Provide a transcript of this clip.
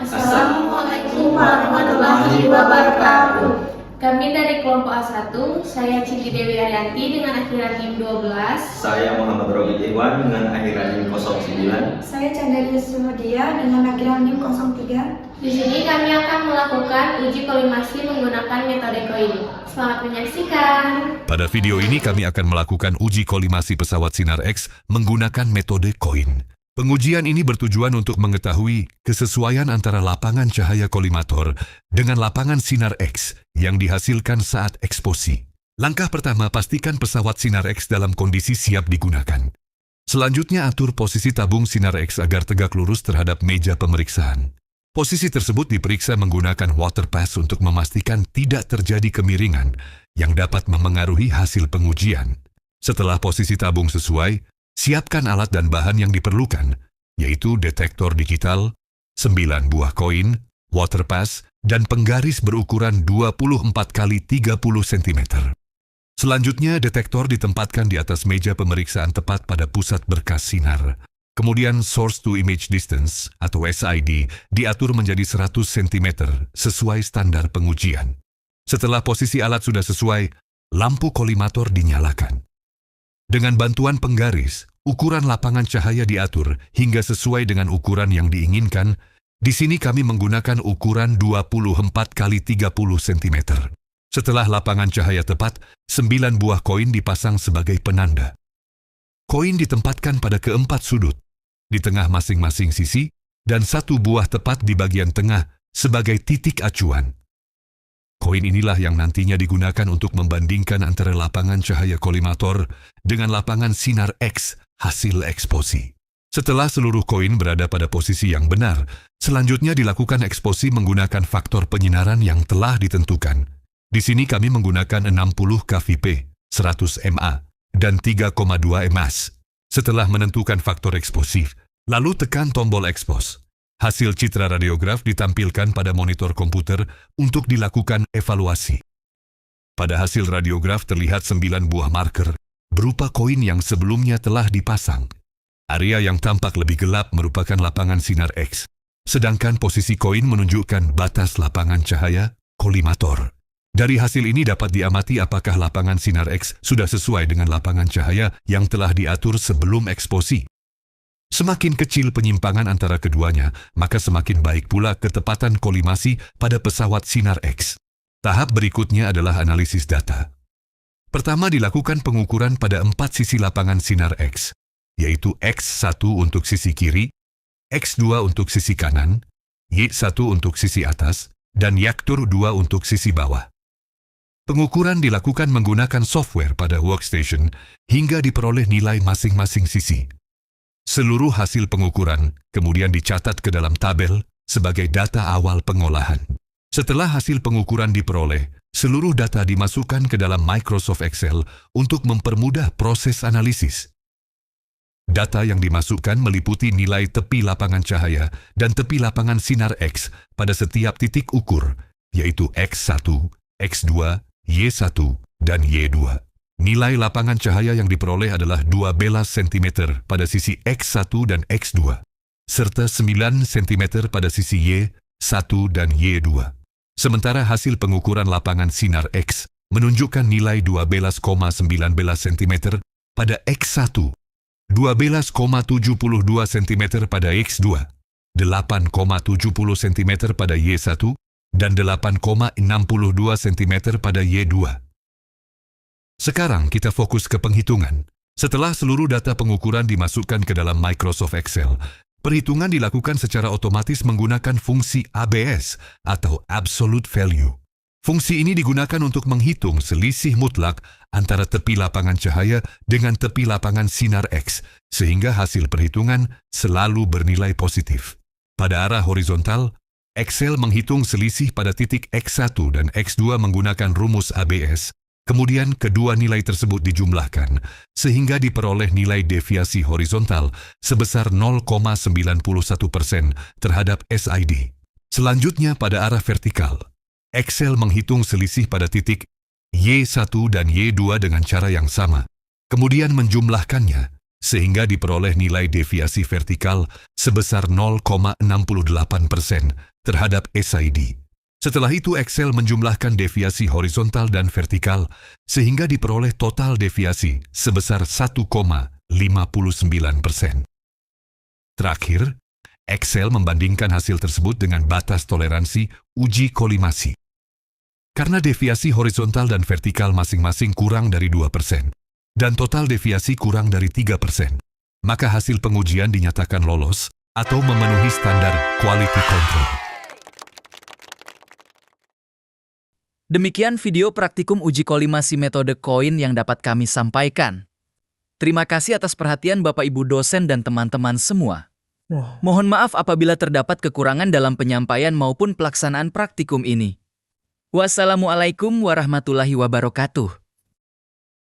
Assalamualaikum warahmatullahi wabarakatuh. Kami dari kelompok A1, saya Cindy Dewi Arianti dengan akhiran NIM 12. Saya Muhammad Robi Iwan dengan akhiran NIM 09. Saya Chandra Sumadia dengan akhiran NIM 03. Di sini kami akan melakukan uji kolimasi menggunakan metode koin. Selamat menyaksikan. Pada video ini kami akan melakukan uji kolimasi pesawat Sinar X menggunakan metode koin. Pengujian ini bertujuan untuk mengetahui kesesuaian antara lapangan cahaya kolimator dengan lapangan Sinar X yang dihasilkan saat eksposi. Langkah pertama, pastikan pesawat Sinar X dalam kondisi siap digunakan. Selanjutnya, atur posisi tabung Sinar X agar tegak lurus terhadap meja pemeriksaan. Posisi tersebut diperiksa menggunakan water pass untuk memastikan tidak terjadi kemiringan yang dapat memengaruhi hasil pengujian. Setelah posisi tabung sesuai, siapkan alat dan bahan yang diperlukan, yaitu detektor digital, 9 buah koin, water pass, dan penggaris berukuran 24 x 30 cm. Selanjutnya, detektor ditempatkan di atas meja pemeriksaan tepat pada pusat berkas sinar. Kemudian, source to image distance atau SID diatur menjadi 100 cm sesuai standar pengujian. Setelah posisi alat sudah sesuai, lampu kolimator dinyalakan. Dengan bantuan penggaris, ukuran lapangan cahaya diatur hingga sesuai dengan ukuran yang diinginkan. Di sini kami menggunakan ukuran 24 x 30 cm. Setelah lapangan cahaya tepat, 9 buah koin dipasang sebagai penanda. Koin ditempatkan pada keempat sudut, di tengah masing-masing sisi, dan 1 buah tepat di bagian tengah sebagai titik acuan. Koin inilah yang nantinya digunakan untuk membandingkan antara lapangan cahaya kolimator dengan lapangan Sinar X hasil eksposi. Setelah seluruh koin berada pada posisi yang benar, selanjutnya dilakukan eksposi menggunakan faktor penyinaran yang telah ditentukan. Di sini kami menggunakan 60 kVp, 100 mA, dan 3,2 mAs. Setelah menentukan faktor eksposi, lalu tekan tombol expose. Hasil citra radiograf ditampilkan pada monitor komputer untuk dilakukan evaluasi. Pada hasil radiograf terlihat 9 buah marker berupa koin yang sebelumnya telah dipasang. Area yang tampak lebih gelap merupakan lapangan Sinar X, sedangkan posisi koin menunjukkan batas lapangan cahaya kolimator. Dari hasil ini dapat diamati apakah lapangan Sinar X sudah sesuai dengan lapangan cahaya yang telah diatur sebelum eksposi. Semakin kecil penyimpangan antara keduanya, maka semakin baik pula ketepatan kolimasi pada pesawat Sinar X. Tahap berikutnya adalah analisis data. Pertama dilakukan pengukuran pada 4 sisi lapangan Sinar X, yaitu X1 untuk sisi kiri, X2 untuk sisi kanan, Y1 untuk sisi atas, dan Yaktur 2 untuk sisi bawah. Pengukuran dilakukan menggunakan software pada workstation hingga diperoleh nilai masing-masing sisi. Seluruh hasil pengukuran kemudian dicatat ke dalam tabel sebagai data awal pengolahan. Setelah hasil pengukuran diperoleh, seluruh data dimasukkan ke dalam Microsoft Excel untuk mempermudah proses analisis. Data yang dimasukkan meliputi nilai tepi lapangan cahaya dan tepi lapangan Sinar X pada setiap titik ukur, yaitu X1, X2, Y1, dan Y2. Nilai lapangan cahaya yang diperoleh adalah 12 cm pada sisi X1 dan X2, serta 9 cm pada sisi Y1 dan Y2. Sementara hasil pengukuran lapangan Sinar X menunjukkan nilai 12,19 cm pada X1, 12,72 cm pada X2, 8,70 cm pada Y1, dan 8,62 cm pada Y2. Sekarang kita fokus ke penghitungan. Setelah seluruh data pengukuran dimasukkan ke dalam Microsoft Excel, perhitungan dilakukan secara otomatis menggunakan fungsi ABS atau Absolute Value. Fungsi ini digunakan untuk menghitung selisih mutlak antara tepi lapangan cahaya dengan tepi lapangan Sinar X, sehingga hasil perhitungan selalu bernilai positif. Pada arah horizontal, Excel menghitung selisih pada titik X1 dan X2 menggunakan rumus ABS. Kemudian kedua nilai tersebut dijumlahkan, sehingga diperoleh nilai deviasi horizontal sebesar 0,91% terhadap SID. Selanjutnya pada arah vertikal, Excel menghitung selisih pada titik Y1 dan Y2 dengan cara yang sama, kemudian menjumlahkannya, sehingga diperoleh nilai deviasi vertikal sebesar 0,68% terhadap SID. Setelah itu Excel menjumlahkan deviasi horizontal dan vertikal sehingga diperoleh total deviasi sebesar 1,59%. Terakhir, Excel membandingkan hasil tersebut dengan batas toleransi uji kolimasi. Karena deviasi horizontal dan vertikal masing-masing kurang dari 2% dan total deviasi kurang dari 3%, maka hasil pengujian dinyatakan lolos atau memenuhi standar quality control. Demikian video praktikum uji kolimasi metode koin yang dapat kami sampaikan. Terima kasih atas perhatian Bapak Ibu dosen dan teman-teman semua. Mohon maaf apabila terdapat kekurangan dalam penyampaian maupun pelaksanaan praktikum ini. Wassalamualaikum warahmatullahi wabarakatuh.